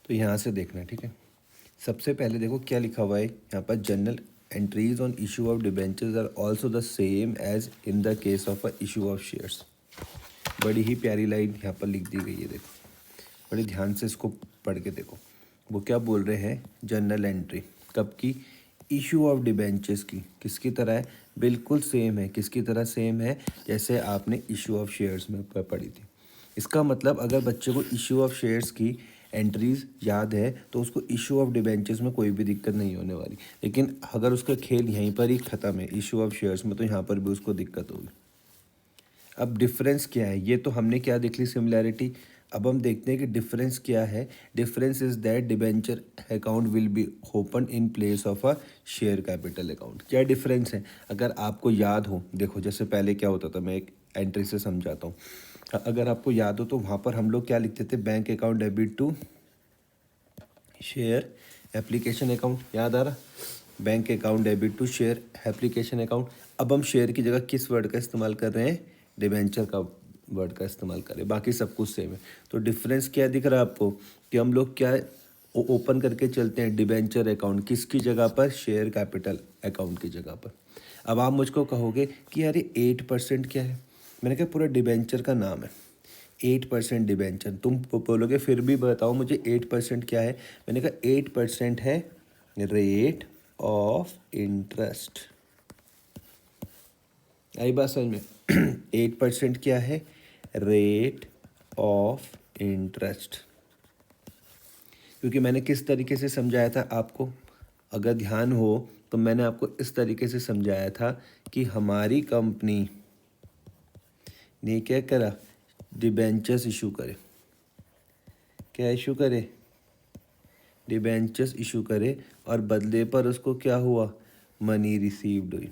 तो यहाँ से देखना, ठीक है। सबसे पहले देखो क्या लिखा हुआ है यहाँ पर, general entries on issue of debentures are also the same as in the case of a issue of shares. बड़ी ही प्यारी लाइन यहाँ पर लिख दी गई है, देखो बड़े ध्यान से इसको पढ़ के देखो। वो क्या बोल रहे हैं, जनरल एंट्री कब की, इशू ऑफ डिबेंचर्स की। किसकी तरह है, बिल्कुल सेम है। किसकी तरह सेम है, जैसे आपने इशू ऑफ शेयर्स में पढ़ी थी। इसका मतलब अगर बच्चे को इशू ऑफ शेयर्स की एंट्रीज याद है तो उसको इशू ऑफ डिबेंचर्स में कोई भी दिक्कत नहीं होने वाली। लेकिन अगर उसका खेल यहीं पर ही ख़त्म है इशू ऑफ शेयर्स में, तो यहाँ पर भी उसको दिक्कत होगी। अब डिफरेंस क्या है, ये तो हमने क्या देख ली, सिमिलैरिटी। अब हम देखते हैं कि डिफरेंस क्या है। Difference is that debenture account will be open in place of a share capital account. क्या डिफरेंस है, अगर आपको याद हो, देखो जैसे पहले क्या होता था, मैं एक एंट्री से समझाता हूँ। अगर आपको याद हो तो वहाँ पर हम लोग क्या लिखते थे, bank account debit to share application account, याद आ रहा, bank account debit to share application account. अब हम शेयर की जगह किस वर्ड का इस्तेमाल कर रहे हैं, डिबेंचर का वर्ड का इस्तेमाल करें, बाकी सब कुछ सेम है। तो डिफरेंस क्या दिख रहा है आपको, कि हम लोग क्या ओपन करके चलते हैं डिबेंचर अकाउंट किसकी जगह पर, शेयर कैपिटल अकाउंट की जगह पर। अब आप मुझको कहोगे कि यार ये 8% क्या है, मैंने कहा पूरा डिबेंचर का नाम है 8% डिबेंचर। तुम बोलोगे फिर भी बताओ मुझे 8% क्या है, मैंने कहा 8% है रेट ऑफ इंटरेस्ट। आई बात समझ में 8% क्या है, रेट ऑफ इंटरेस्ट। क्योंकि मैंने किस तरीके से समझाया था आपको, अगर ध्यान हो तो मैंने आपको इस तरीके से समझाया था कि हमारी कंपनी ने क्या करा, डिबेंचर्स इशू करे। क्या इशू करे, डिबेंचर्स इशू करे, और बदले पर उसको क्या हुआ, मनी रिसीव्ड हुई।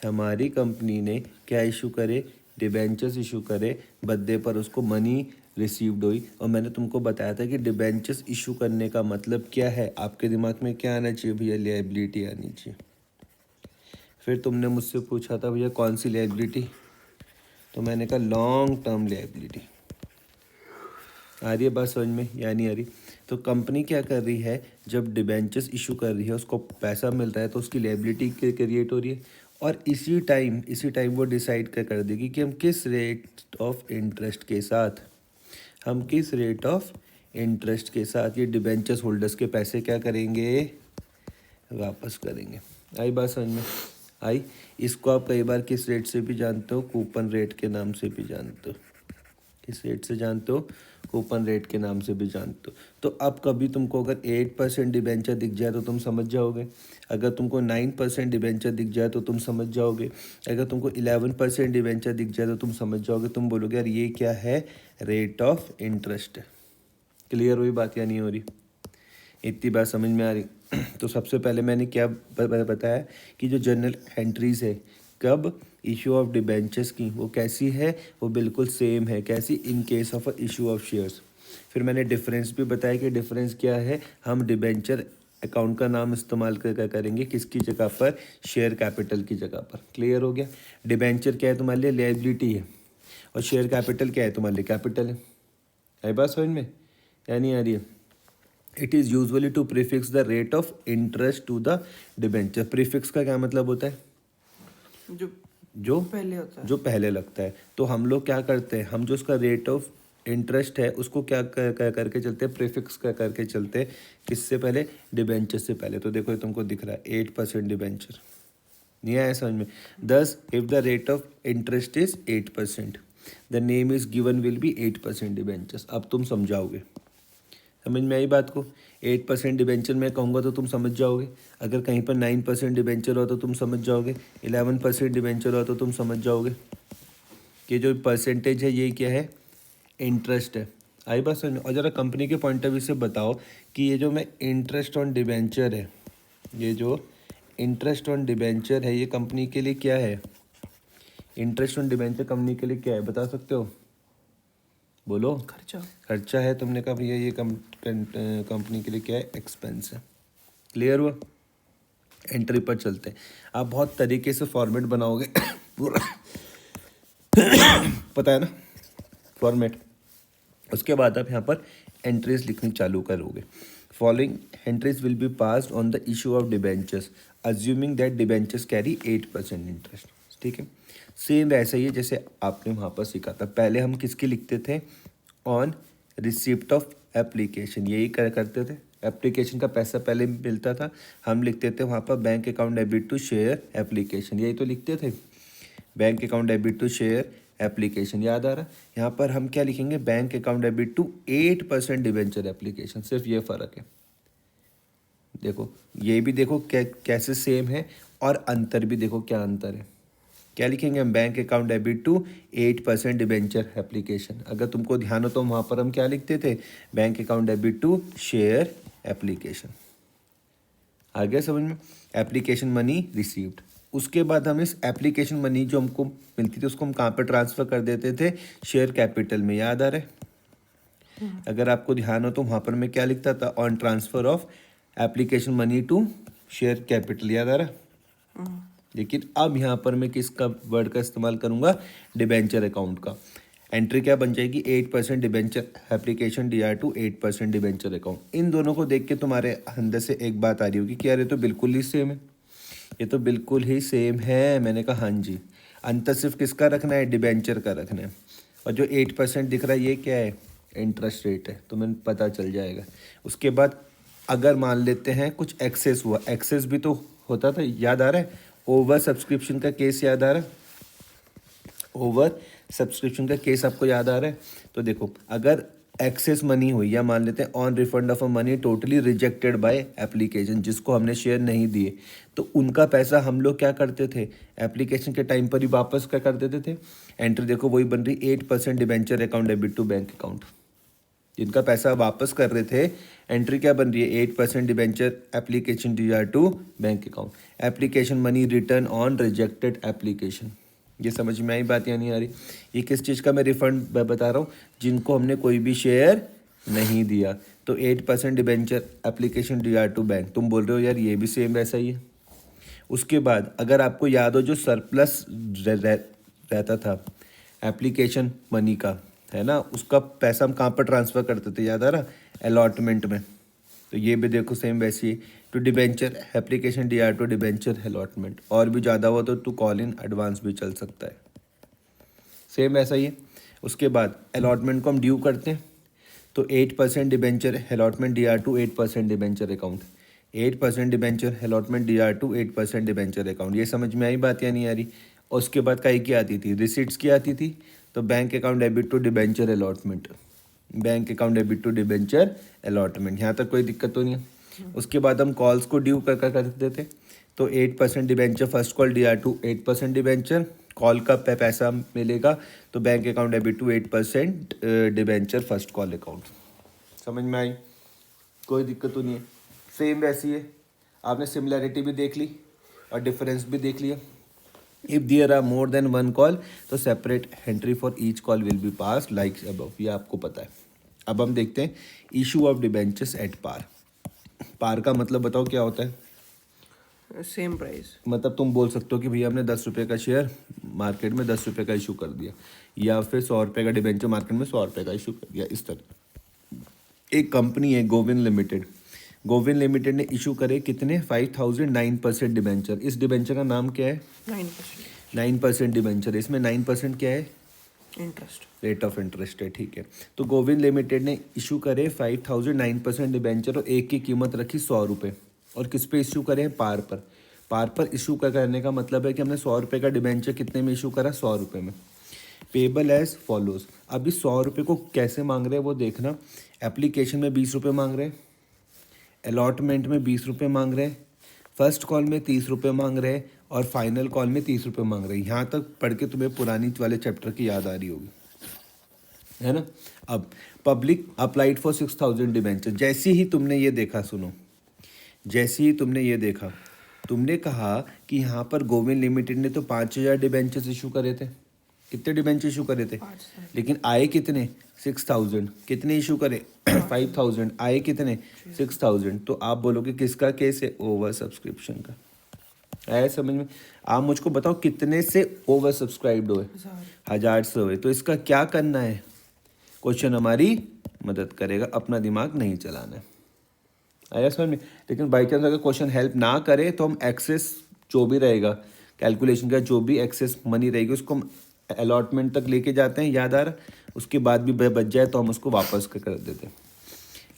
हमारी कंपनी ने क्या इशू करे, डिबेंचर्स इशू करे, बदले पर उसको मनी रिसीव्ड हुई। और मैंने तुमको बताया था कि डिबेंचर्स इशू करने का मतलब क्या है, आपके दिमाग में क्या आना चाहिए भैया, लायबिलिटी आनी चाहिए। फिर तुमने मुझसे पूछा था भैया कौन सी लायबिलिटी, तो मैंने कहा लॉन्ग टर्म लायबिलिटी। आ रही है बात समझ में या नहीं आ रही। तो कंपनी क्या कर रही है, जब डिबेंचर्स इशू कर रही है उसको पैसा मिल रहा है तो उसकी लायबिलिटी क्रिएट हो रही है, और इसी टाइम वो डिसाइड कर देगी कि हम किस रेट ऑफ इंटरेस्ट के साथ, ये डिबेंचर्स होल्डर्स के पैसे क्या करेंगे, वापस करेंगे। आई बात समझ में आई। इसको आप कई बार किस रेट से भी जानते हो, कूपन रेट के नाम से भी जानते हो। किस रेट से जानते हो, कूपन रेट के नाम से भी जानते हो। तो अब कभी तुमको अगर 8% डिबेंचर दिख जाए तो तुम समझ जाओगे, अगर तुमको 9% डिबेंचर दिख जाए तो तुम समझ जाओगे, अगर तुमको 11% डिबेंचर दिख जाए तो तुम समझ जाओगे। तुम बोलोगे यार ये क्या है, रेट ऑफ इंटरेस्ट है। क्लियर हुई बात या नहीं हो रही, इतनी बात समझ में आ रही। तो सबसे पहले मैंने क्या बताया कि जो जर्नल एंट्रीज है कब, इशू ऑफ डिबेंचर्स की, वो कैसी है, वो बिल्कुल सेम है। कैसी, in case of issue of shares. फिर मैंने डिफरेंस भी बताया कि डिफरेंस क्या है, हम डिबेंचर अकाउंट का नाम इस्तेमाल करेंगे किसकी जगह पर, शेयर कैपिटल की जगह पर। क्लियर हो गया। डिबेंचर क्या है तुम्हारे लिए, लायबिलिटी है, और शेयर कैपिटल क्या है तुम्हारे लिए, कैपिटल है। आई बात समझ में या नहीं आ रही है। It is usually to prefix the rate of interest to the debenture. Prefix का क्या मतलब होता है, जो पहले लगता है। तो हम लोग क्या करते हैं, हम जो उसका रेट ऑफ इंटरेस्ट है उसको क्या करके चलते हैं, प्रीफिक्स करके चलते हैं, किससे पहले, डिबेंचर से पहले। तो देखो ये तुमको दिख रहा है 8% डिबेंचर, नहीं आया समझ में। दस if the rate of interest is 8%, the name is given will be 8% debentures. अब तुम समझाओगे, समझ में आई बात को। 8% डिबेंचर मैं कहूँगा तो तुम समझ जाओगे, अगर कहीं पर 9% डिबेंचर हो तो तुम समझ जाओगे, 11% डिबेंचर हो तो तुम समझ जाओगे कि जो परसेंटेज है ये क्या है, इंटरेस्ट है। आई बात समझ में। और ज़रा कंपनी के पॉइंट ऑफ व्यू से बताओ कि ये जो मैं इंटरेस्ट ऑन डिबेंचर है, ये जो इंटरेस्ट ऑन डिबेंचर है ये कंपनी के लिए क्या है, इंटरेस्ट ऑन डिबेंचर कंपनी के लिए क्या है, बता सकते हो, बोलो। खर्चा है। तुमने कहा भैया ये कंपनी के लिए क्या है, एक्सपेंस है। क्लियर हुआ। एंट्री पर चलते हैं। आप बहुत तरीके से फॉर्मेट बनाओगे पूरा पता है ना फॉर्मेट। उसके बाद आप यहाँ पर एंट्रीज लिखनी चालू करोगे। Following entries will be passed on the issue of debentures assuming that debentures carry 8% interest. ठीक है, सेम वैसा ही है जैसे आपने वहाँ पर सीखा था। पहले हम किसकी लिखते थे? ऑन रिसिप्ट ऑफ एप्लीकेशन, यही करते थे। एप्लीकेशन का पैसा पहले मिलता था, हम लिखते थे वहाँ पर bank account debit to share application, यही तो लिखते थे, bank account debit to share application. याद आ रहा है? यहाँ पर हम क्या लिखेंगे? Bank account debit to 8% debenture application, सिर्फ ये फ़र्क है। देखो ये भी देखो कैसे सेम है, और अंतर भी देखो क्या अंतर है। क्या लिखेंगे हम? Bank account debit to 8% debenture application. अगर तुमको ध्यान हो तो वहाँ पर हम क्या लिखते थे? Bank account debit to share application. आ गया समझ में? Application money received. उसके बाद हम इस एप्लीकेशन मनी जो हमको मिलती थी उसको हम कहाँ पर ट्रांसफ़र कर देते थे? शेयर कैपिटल में। याद आ रहा है? अगर आपको ध्यान हो तो वहाँ पर मैं क्या लिखता था? On transfer of application money to share capital. याद आ रहा है? लेकिन अब यहाँ पर मैं किसका वर्ड का इस्तेमाल करूँगा? डिबेंचर अकाउंट का। एंट्री क्या बन जाएगी? 8% debenture application DR to 8% debenture account. इन दोनों को देख के तुम्हारे अंदर से एक बात आ रही होगी कि यार ये तो बिल्कुल ही सेम है, ये तो बिल्कुल ही सेम है। मैंने कहा हाँ जी। अंतर सिर्फ किसका रखना है? डिबेंचर का रखना है। और जो 8% दिख रहा है ये क्या है? इंटरेस्ट रेट है, तुम्हें पता चल जाएगा। उसके बाद अगर मान लेते हैं कुछ एक्सेस हुआ, एक्सेस भी तो होता था, याद आ रहा है? ओवर सब्सक्रिप्शन का केस याद आ रहा है? ओवर सब्सक्रिप्शन का केस आपको याद आ रहा है? तो देखो अगर एक्सेस मनी हुई, या मान लेते हैं on refund of a money totally rejected by application, जिसको हमने शेयर नहीं दिए, तो उनका पैसा हम लोग क्या करते थे? एप्लीकेशन के टाइम पर ही वापस क्या कर देते थे? एंट्री देखो वही बन रही, 8% debenture account debit to bank account. जिनका पैसा वापस कर रहे थे, एंट्री क्या बन रही है? 8% debenture application DR to bank account, application money return on rejected application. ये समझ में आई बात या नहीं आ रही? ये किस चीज़ का मैं रिफंड बता रहा हूँ? जिनको हमने कोई भी शेयर नहीं दिया। तो 8% debenture application DR to bank. तुम बोल रहे हो यार ये भी सेम वैसा ही है। उसके बाद अगर आपको याद हो जो सरप्लस रहता था एप्लीकेशन मनी का, है ना, उसका पैसा हम कहाँ पर ट्रांसफ़र करते थे? याद आ रहा? अलॉटमेंट में। तो ये भी देखो सेम वैसी है। To debenture application DR to debenture allotment. और भी ज़्यादा हुआ तो टू कॉल इन एडवांस भी चल सकता है, सेम ऐसा ही है। उसके बाद अलॉटमेंट को हम ड्यू करते हैं, तो 8% debenture allotment DR to 8% debenture account, 8% debenture allotment DR to 8% debenture account. ये समझ में आई बात या नहीं आ रही? और उसके बाद कई की आती थी? रिसिट्स की आती थी। तो bank account debit to debenture allotment, bank account debit to debenture allotment. यहाँ तक कोई दिक्कत तो नहीं है? उसके बाद हम कॉल्स को ड्यू कर करते थे। तो 8% debenture first call DR to 8% debenture, call का पैसा मिलेगा तो bank account debit to 8% debenture first call account. समझ में आई? कोई दिक्कत तो नहीं है? सेम वैसी है। आपने सिमिलैरिटी भी देख ली और डिफरेंस भी देख लिया। If there are more than one call तो separate entry for each call will be pass like above, ये आपको पता है। अब हम देखते हैं issue of debentures at par. Par का मतलब बताओ क्या होता है? Same price. मतलब तुम बोल सकते हो कि भैया हमने 10 रुपये का शेयर मार्केट में 10 रुपये का इशू कर दिया, या फिर 100 रुपये का डिबेंचर मार्केट में 100 रुपये का इशू कर दिया, इस तरह। एक कंपनी है गोविंद लिमिटेड, गोविंद लिमिटेड ने इशू करे कितने? 5009% डिबेंचर। इस डिबेंचर का नाम क्या है? 9%। 9% डिबेंचर। इसमें 9% क्या है? इंटरेस्ट, रेट ऑफ इंटरेस्ट है। ठीक है, तो गोविंद लिमिटेड ने इशू करे 5009% डिबेंचर और एक की कीमत रखी 100 रुपये। और किस पे इशू करें? पार पर। पार पर इशू करने का मतलब है कि हमने 100 रुपये का डिबेंचर कितने में इशू करा? 100 रुपये में। Payable as follows. अभी 100 रुपये को कैसे मांग रहे हैं वो देखना। एप्लीकेशन में 20 रुपये मांग रहे हैं, अलॉटमेंट में 20 रुपये मांग रहे हैं, फर्स्ट कॉल में 30 रुपये मांग रहे हैं, और फाइनल कॉल में 30 रुपये मांग रहे हैं। यहाँ तक पढ़ के तुम्हें पुरानी वाले चैप्टर की याद आ रही होगी, है ना? अब पब्लिक अप्लाइड फॉर 6000 डिबेंचर। जैसे ही तुमने ये देखा, सुनो, जैसे ही तुमने ये देखा, तुमने कहा कि यहाँ पर गोविंद लिमिटेड ने तो 5000 डिबेंचर्स इशू करे थे। कितने डिबेंचर इशू करे थे? लेकिन आए कितने? 6000। कितने इशू करे? 5000। आए कितने? 6000। तो आप बोलोगे किसका केस है? ओवर सब्सक्रिप्शन का। आया समझ में? आप मुझको बताओ कितने से ओवर सब्सक्राइब्ड हुए? 1000 से हुए। तो इसका क्या करना है? क्वेश्चन हमारी मदद करेगा, अपना दिमाग नहीं चलाना है। आया समझ में? लेकिन बाई चांस अगर क्वेश्चन हेल्प ना करे तो हम एक्सेस जो भी रहेगा कैलकुलेशन का, जो भी एक्सेस मनी रहेगी उसको हम अलॉटमेंट तक लेके जाते हैं, याद आ रहा, उसके बाद भी बच जाए तो हम उसको वापस कर देते हैं।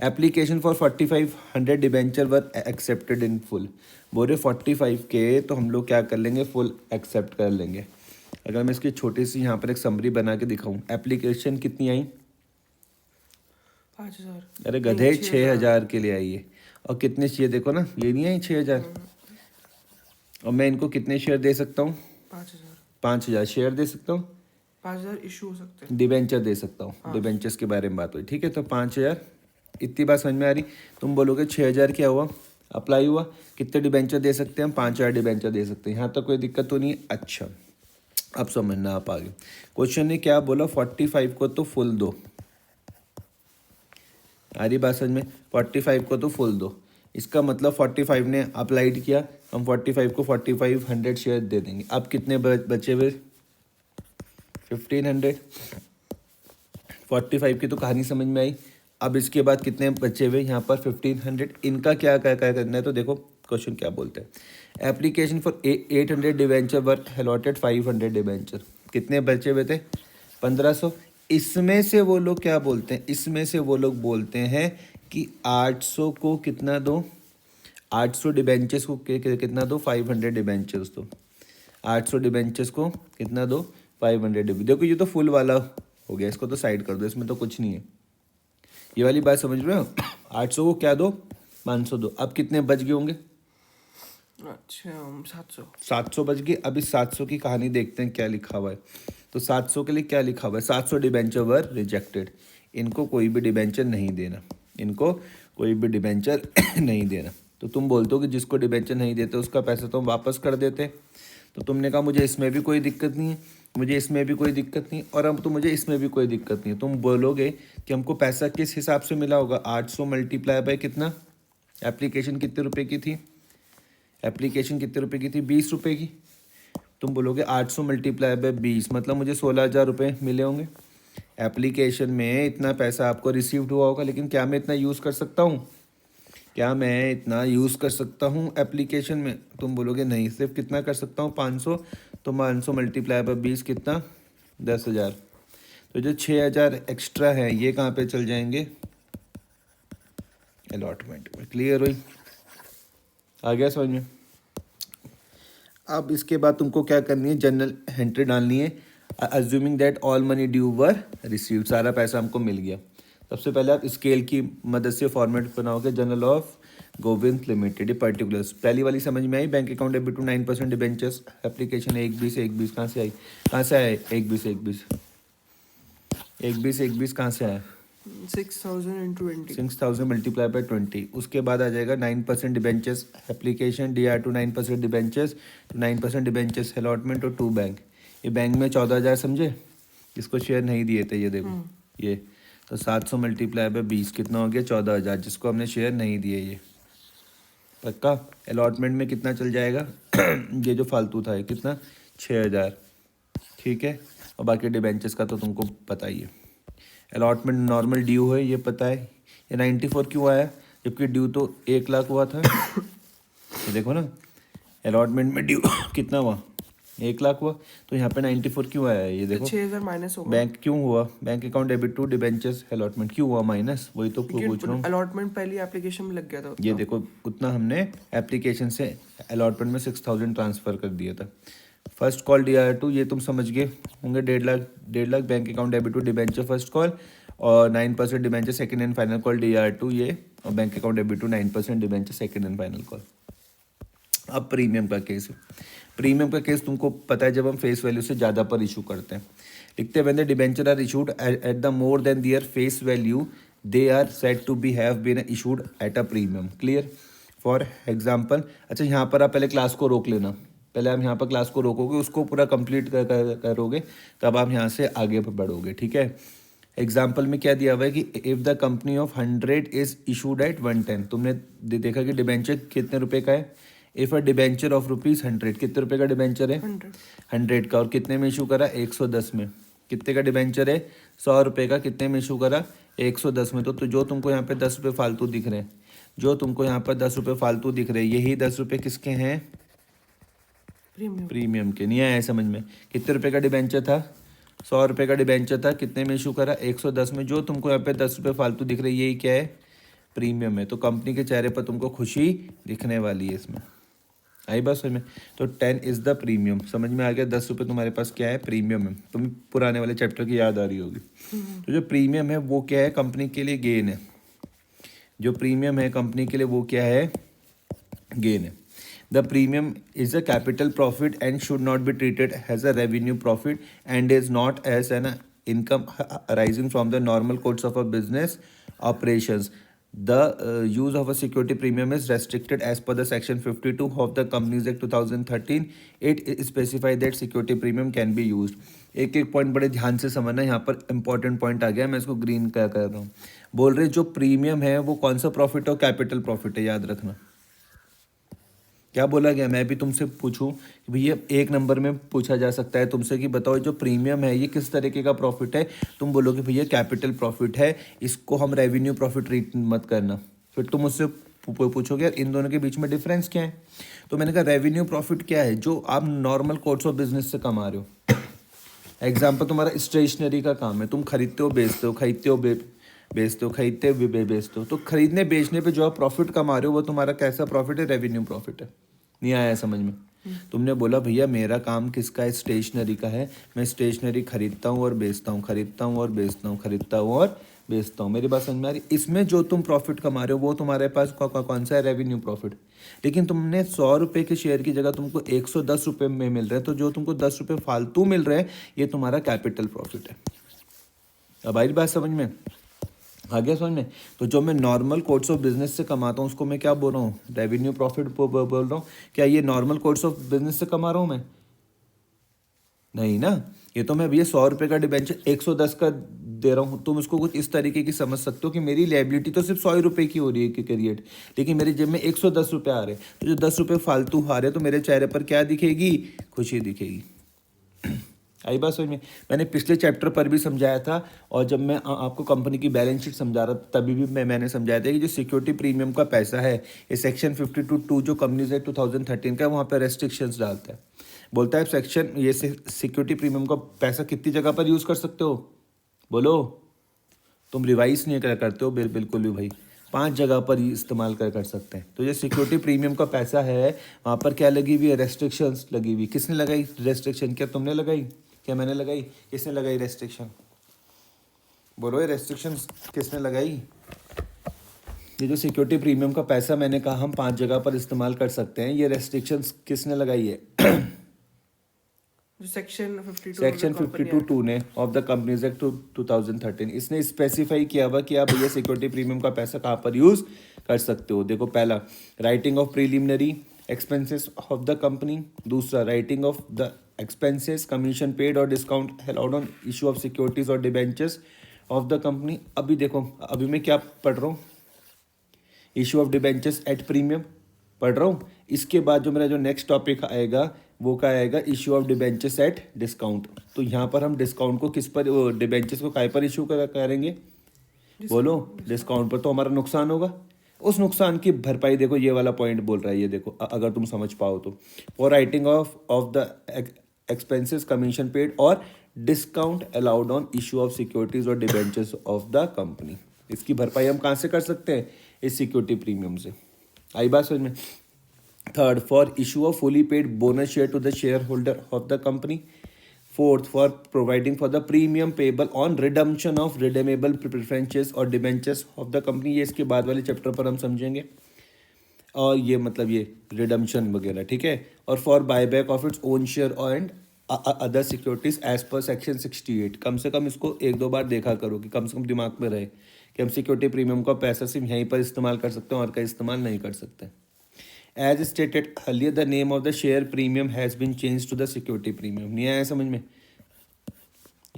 Application for 4500 debenture were accepted in full. बोले 45 के तो हम लोग क्या कर लेंगे, फुल एक्सेप्ट कर लेंगे। अगर मैं इसकी छोटी सी यहाँ पर एक समरी बना के दिखाऊँ, एप्लीकेशन कितनी आई? 5,000। अरे गधे 6,000 के लिए आई है। और कितने शेयर देखो ना, ये नहीं आई 6,000। और मैं इनको कितने शेयर दे सकता हूँ? 5,000। 5,000 शेयर दे सकता हूँ, 5,000 इशू हो सकते हैं। डिबेंचर दे सकता हूँ। डिबेंचर्स के बारे में बात हुई, ठीक है। तो 5,000, इतनी बात समझ में आ रही? तुम बोलोगे 6,000 क्या हुआ, अप्लाई हुआ, कितने डिबेंचर दे सकते हैं हम? 5,000 डिबेंचर दे सकते हैं। यहाँ तक कोई दिक्कत तो नहीं है? अच्छा, अब समझना आप आगे। क्वेश्चन ने क्या बोला, 45 को तो फुल दो। आ रही बात समझ में? 45 को तो फुल दो, इसका मतलब 45 ने अप्लाइड किया, हम 45 को 4500 शेयर दे देंगे। अब कितने बचे हुए? 1500। 45 की तो कहानी समझ में आई। अब इसके बाद कितने बचे हुए यहाँ पर? 1500। इनका क्या क्या क्या करना है, तो देखो क्वेश्चन क्या बोलते हैं। Application for 800 debenture were allotted 500 debenture. कितने बचे हुए थे? 1500। इसमें से वो लोग क्या बोलते हैं, इसमें से वो लोग बोलते हैं कि 800 को कितना दो, 800 डिबेंचर्स को कितना दो, 500 डिबेंचर्स दो। 800 डिबेंचर्स को कितना दो, 500 डिबेंचर। देखो ये तो फुल वाला हो गया, इसको तो साइड कर दो, इसमें तो कुछ नहीं है। ये वाली बात समझ रहे हो? 800 को क्या दो, 500 दो। अब कितने बच गए होंगे? अच्छा 700। 700 बच गए। अब इस 700 की कहानी देखते हैं क्या लिखा हुआ है। तो 700 के लिए क्या लिखा हुआ है? 700 डिबेंचर वर रिजेक्टेड। इनको कोई भी डिबेंचर नहीं देना, इनको कोई भी डिबेंचर नहीं देना। तो तुम बोलते हो कि जिसको डिबेंचर नहीं देते उसका पैसा तो हम वापस कर देते। तो तुमने कहा मुझे इसमें भी कोई दिक्कत नहीं है, मुझे इसमें भी कोई दिक्कत नहीं, और अब तो मुझे इसमें भी कोई दिक्कत नहीं है। तुम बोलोगे कि हमको पैसा किस हिसाब से मिला होगा? 800 मल्टीप्लाई बाय कितना? एप्लीकेशन कितने रुपए की थी? एप्लीकेशन कितने रुपए की थी? 20 रुपये की। तुम बोलोगे 800 मल्टीप्लाई बाय 20, मतलब मुझे 16,000 रुपये मिले होंगे। एप्लीकेशन में इतना पैसा आपको रिसीव्ड हुआ होगा, लेकिन क्या मैं इतना यूज़ कर सकता हूँ? क्या मैं इतना यूज़ कर सकता हूँ एप्लीकेशन में? तुम बोलोगे नहीं, सिर्फ कितना कर सकता हूँ? 500। तो 500 मल्टीप्लाई बाय 20 कितना? 10,000। तो जो 6,000 एक्स्ट्रा है ये कहाँ पे चल जाएंगे? अलॉटमेंट में। क्लियर हुई? आ गया समझ में? अब इसके बाद तुमको क्या करनी है, जनरल एंट्री डालनी है। Assuming that all money due were received, सारा पैसा हमको मिल गया। सबसे पहले आप स्केल की मदद से फॉर्मेट बनाओगे। जनरल ऑफ गोविंद लिमिटेड, ये पर्टिकुलर्स पहली वाली समझ में आई। Bank account debit to 9% debentures application 1/20 कहाँ से आई? कहाँ से आया 1/20 कहाँ से आया? 6,000 into 20। 6,000 multiply by 20। उसके बाद आ जाएगा 9% debentures application D R to 9% debentures to 9% debentures allotment और 2 बैंक। ये बैंक में 14,000 समझे, जिसको शेयर नहीं दिए थे। ये देखो ये तो 700 मल्टीप्लाई बाय 20 कितना हो गया? 14,000, जिसको हमने शेयर नहीं दिए। ये पक्का अलॉटमेंट में कितना चल जाएगा? ये जो फालतू था ये कितना? 6,000, ठीक है। और बाकी डिबेंचर्स का तो तुमको पता ही है। अलॉटमेंट नॉर्मल ड्यू है, ये पता है। ये 94 क्यों आया जबकि ड्यू तो 1 लाख हुआ था? ये देखो ना, अलॉटमेंट में ड्यू कितना हुआ? 1 लाख हुआ। तो यहाँ पे 94 क्यों आया है? ये देखो 6,000 माइनस होगा। बैंक क्यों हुआ? Bank account debit to debentures allotment क्यों हुआ माइनस? वही तो पूछ रहा हूँ। अलॉटमेंट पहली एप्लीकेशन में लग गया था। ये देखो उतना हमने एप्लीकेशन से अलॉटमेंट में 6,000 ट्रांसफ़र कर दिया था। फर्स्ट कॉल DIR2 ये तुम समझ गए होंगे, 1.5 lakh bank account debit to debenture first call, और 9% debenture second and final call DIR2 ये, और bank account debit to 9% debenture second and final call. अब प्रीमियम का केस है। प्रीमियम का केस तुमको पता है, जब हम फेस वैल्यू से ज़्यादा पर इशू करते हैं। लिखते हैं when the debenture are issued at the more than their face value they are said to be have been issued at a premium. Clear? For example, अच्छा यहाँ पर आप पहले क्लास को रोक लेना। पहले आप यहाँ पर क्लास को रोकोगे, उसको पूरा कंप्लीट करोगे, तब आप यहाँ से आगे बढ़ोगे, ठीक है। एग्जाम्पल में क्या दिया हुआ है कि if the company of 100 is issued at 110। तुमने देखा कि डिबेंचर कितने रुपए का है? इफ़ अ डिबेंचर ऑफ ₹100, कितने रुपए का डिबेंचर है? 100 का। और कितने में इशू करा? 110 में। कितने का डिबेंचर है? 100 रुपये का। कितने में इशू करा? 110 में। तो जो तुमको यहाँ पे 10 रुपये फालतू दिख रहे हैं, जो तुमको यहाँ पर 10 रुपये फालतू दिख रहे हैं, यही 10 रुपये किसके हैं? प्रीमियम। प्रीमियम के। नहीं आया समझ में? कितने रुपए का डिबेंचर था? 100 रुपये का डिबेंचर था। कितने में इशू करा? 110 में। जो तुमको यहाँ पे 10 रुपये फालतू दिख रही है, यही क्या है? प्रीमियम है। तो कंपनी के चेहरे पर तुमको खुशी दिखने वाली है इसमें। आई बात समझ में? तो 10 इज द प्रीमियम। समझ में आ गया? 10 रुपये तुम्हारे पास क्या है? प्रीमियम है। तुम्हें पुराने वाले चैप्टर की याद आ रही होगी। तो जो प्रीमियम है वो क्या है? कंपनी के लिए गेन है। जो प्रीमियम है कंपनी के लिए वो क्या है? गेन है। The premium is a capital profit and should not be treated as a revenue profit and is not as an income arising from the normal course of a business operations. The use of a security premium is restricted as per the section 52 of the Companies Act 2013. It specifies that security premium can be used. एक एक point बड़े ध्यान से समझना। यहाँ पर important point आ गया, मैं इसको ग्रीन कर रहा हूँ। बोल रहे जो प्रीमियम है वो कौन सा प्रॉफिट है? कैपिटल प्रॉफिट है, याद रखना। क्या बोला गया? मैं भी तुमसे पूछूं कि भैया एक नंबर में पूछा जा सकता है तुमसे कि बताओ जो प्रीमियम है ये किस तरीके का प्रॉफिट है? तुम बोलोगे भैया कैपिटल प्रॉफिट है, इसको हम रेवेन्यू प्रॉफिट ट्रीट मत करना। फिर तुम मुझसे पूछोगे यार इन दोनों के बीच में डिफरेंस क्या है? तो मैंने कहा रेवेन्यू प्रॉफिट क्या है? जो आप नॉर्मल कोर्स ऑफ बिजनेस से कमा रहे हो। एग्जाम्पल तुम्हारा स्टेशनरी का काम है, तुम खरीदते हो बेचते हो, खरीदते हो बेचते हो, खरीदते हो बेचते हो। तो खरीदने बेचने पे जो आप प्रॉफिट कमा रहे हो वो तुम्हारा कैसा प्रॉफिट है? रेवेन्यू प्रॉफिट है। नहीं आया समझ में? तुमने बोला भैया मेरा काम किसका है? स्टेशनरी का है, मैं स्टेशनरी खरीदता हूँ और बेचता हूँ, खरीदता हूँ और बेचता हूँ, खरीदता हूँ और बेचता हूँ। मेरी बात समझ में आ रही? इसमें जो तुम प्रॉफिट कमा रहे हो वो तुम्हारे पास कौन सा है? Revenue profit. लेकिन तुमने 100 रुपये के शेयर की जगह तुमको 110 रुपये में मिल रहा है, तो जो तुमको 10 रुपये फालतू मिल रहे हैं ये तुम्हारा कैपिटल प्रॉफिट है। अब आई बात समझ में? आ गया समझ में? तो जो मैं नॉर्मल कोर्स ऑफ बिजनेस से कमाता हूँ उसको मैं क्या बोल रहा हूँ? रेवेन्यू प्रॉफिट बोल रहा हूँ। क्या ये नॉर्मल कोर्स ऑफ बिजनेस से कमा रहा हूँ मैं? नहीं ना। ये तो मैं भैया 100 रुपये का डिबेंचर 110 का दे रहा हूँ। तुम इसको कुछ इस तरीके की समझ सकते हो कि मेरी लायबिलिटी तो सिर्फ 100 रुपये की हो रही है क्रिएट, लेकिन मेरे जेब में 110 रुपये आ रहे हैं। तो जो 10 रुपये फालतू आ रहे हैं तो मेरे चेहरे पर क्या दिखेगी? खुशी दिखेगी। आई बात समझ में? मैंने पिछले चैप्टर पर भी समझाया था, और जब मैं आपको कंपनी की बैलेंस शीट समझा रहा था तभी भी मैंने समझाया था कि जो सिक्योरिटी प्रीमियम का पैसा है ये सेक्शन 52(2) जो कंपनीज एक्ट 2013 का, वहाँ पर रेस्ट्रिक्शंस डालता है। बोलता है सेक्शन ये सिक्योरिटी प्रीमियम का पैसा कितनी जगह पर यूज़ कर सकते हो? बोलो। तुम रिवाइज नहीं करते हो बिल्कुल भी भाई। 5 जगह पर इस्तेमाल कर सकते हैं। तो ये सिक्योरिटी प्रीमियम का पैसा है, वहाँ पर क्या लगी हुई है? रेस्ट्रिक्शंस लगी हुई। किसने लगाई रेस्ट्रिक्शन? क्या तुमने लगाई? क्या मैंने लगाई? किसने लगाई रेस्ट्रिक्शन? बोलो ये रेस्ट्रिक्शन किसने लगाई? ये जो सिक्योरिटी प्रीमियम का पैसा मैंने कहा हम 5 जगह पर इस्तेमाल कर सकते हैं, ये रेस्ट्रिक्शंस किसने लगाई है? सेक्शन 52(2) ने ऑफ द कंपनीज एक्ट 2013 इसने स्पेसिफाई किया हुआ कि आप भैया सिक्योरिटी प्रीमियम का पैसा कहाँ पर यूज़ कर सकते हो। देखो पहला writing off preliminary expenses of the company, दूसरा writing off the expenses commission paid और discount allowed on issue of securities और डिबेंचर्स ऑफ द कंपनी। अभी देखो अभी मैं क्या पढ़ रहा हूँ? Issue of debentures at premium पढ़ रहा हूँ। इसके बाद जो मेरा जो नेक्स्ट टॉपिक आएगा वो क्या आएगा? Issue of debentures at discount. तो यहाँ पर हम डिस्काउंट को किस पर, डिबेंचर्स को काय पर इशू करेंगे? बोलो। डिस्काउंट पर। तो हमारा नुकसान होगा, उस नुकसान की भरपाई देखो ये वाला पॉइंट बोल रहा है ये देखो, अगर तुम समझ पाओ तो। For writing off the expenses commission paid और discount allowed on issue of securities और डिबेंचर्स ऑफ द कंपनी। इसकी भरपाई हम कहाँ से कर सकते हैं? इस सिक्योरिटी प्रीमियम से। आई बात समझ में? Third, for issue of fully paid bonus share to the share holder of the company. Fourth, for providing for the premium payable on redemption of redeemable preferences और डिबेंचर्स ऑफ द कंपनी। ये इसके बाद वाले chapter पर हम समझेंगे, और ये मतलब ये रिडम्पशन वगैरह, ठीक है। और for buyback of its own share and other securities as per section 68। कम से कम इसको 1-2 बार देखा करो कि कम से कम दिमाग में रहे कि हम सिक्योरिटी प्रीमियम का पैसा सिर्फ यहीं पर इस्तेमाल कर सकते हैं और कहीं इस्तेमाल नहीं कर सकते। As stated earlier the name of the share premium has been change to the security premium. नहीं आया समझ में?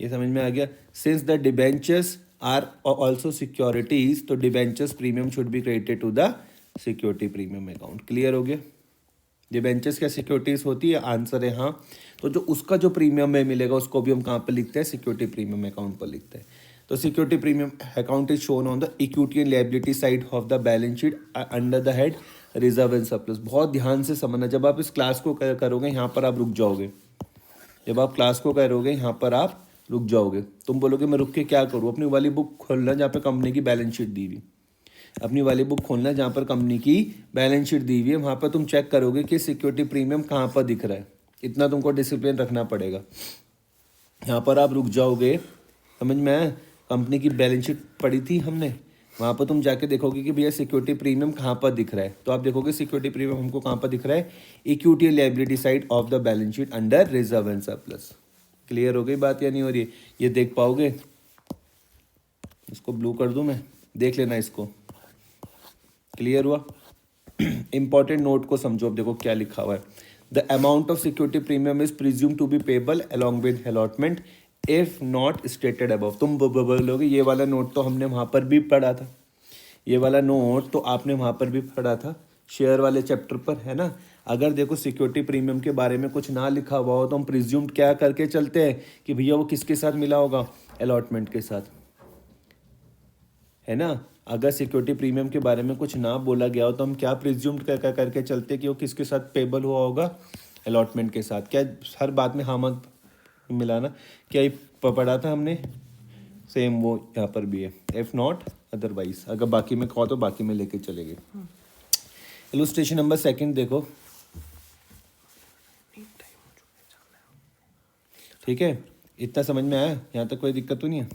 ये समझ में आ गया? Since the debentures are also securities, तो debentures premium should be credited to the security premium account. Clear हो गया? डिबेंचर्स क्या सिक्योरिटीज होती है? आंसर है हाँ। तो जो उसका जो प्रीमियम में मिलेगा उसको भी हम कहाँ पर लिखते हैं? सिक्योरिटी प्रीमियम अकाउंट पर लिखते हैं। तो security premium account is shown on the equity and liability side of the balance sheet under the head reserve and surplus. बहुत ध्यान से समझना, जब आप इस क्लास को करोगे यहाँ पर आप रुक जाओगे। जब आप क्लास को करोगे यहाँ पर आप रुक जाओगे। तुम बोलोगे मैं रुक के क्या करूँ? अपनी वाली बुक खोलना जहाँ पे कंपनी की बैलेंस शीट दी हुई, अपनी वाली बुक खोलना जहाँ पर कंपनी की बैलेंस शीट दी हुई है, वहाँ पर तुम चेक करोगे कि सिक्योरिटी प्रीमियम कहाँ पर दिख रहा है। इतना तुमको डिसिप्लिन रखना पड़ेगा। यहाँ पर आप रुक जाओगे, समझ में आया? कंपनी की बैलेंस शीट पड़ी थी हमने, वहाँ पर तुम जाके देखोगे कि भैया सिक्योरिटी प्रीमियम कहाँ पर दिख रहा है। तो आप देखोगे सिक्योरिटी प्रीमियम हमको कहाँ पर दिख रहा है? Equity and liability side of the balance sheet under reserve and surplus. Clear हो गई बात या नहीं हो रही है? ये देख पाओगे? इसको ब्लू कर दूं मैं, देख लेना इसको। क्लियर हुआ? इंपॉर्टेंट नोट को समझो। अब देखो क्या लिखा हुआ है। The amount of security premium is presume to be payable along with allotment if not stated above. तुम बोलोगे ये वाला नोट तो हमने वहाँ पर भी पढ़ा था, ये वाला नोट तो आपने वहाँ पर भी पढ़ा था, शेयर वाले चैप्टर पर, है ना? अगर देखो सिक्योरिटी प्रीमियम के बारे में कुछ ना लिखा हुआ हो तो हम प्रिज्यूम क्या करके चलते हैं कि भैया वो किसके साथ मिला होगा? अलॉटमेंट के साथ, है ना? अगर सिक्योरिटी प्रीमियम के बारे में कुछ ना बोला गया हो तो हम क्या प्रिज्यूम करके चलते हैं कि वो किसके साथ पेबल हुआ होगा? अलॉटमेंट के साथ। क्या हर बात में हाँ मत मिलाना, क्या ये पढ़ा था हमने? सेम वो यहाँ पर भी है, इफ नॉट अदरवाइज। अगर बाकी में कहो तो बाकी में लेके चलेंगे। इलुस्ट्रेशन नंबर 2 देखो, ठीक है? इतना समझ में आया? यहाँ तक कोई दिक्कत तो नहीं है?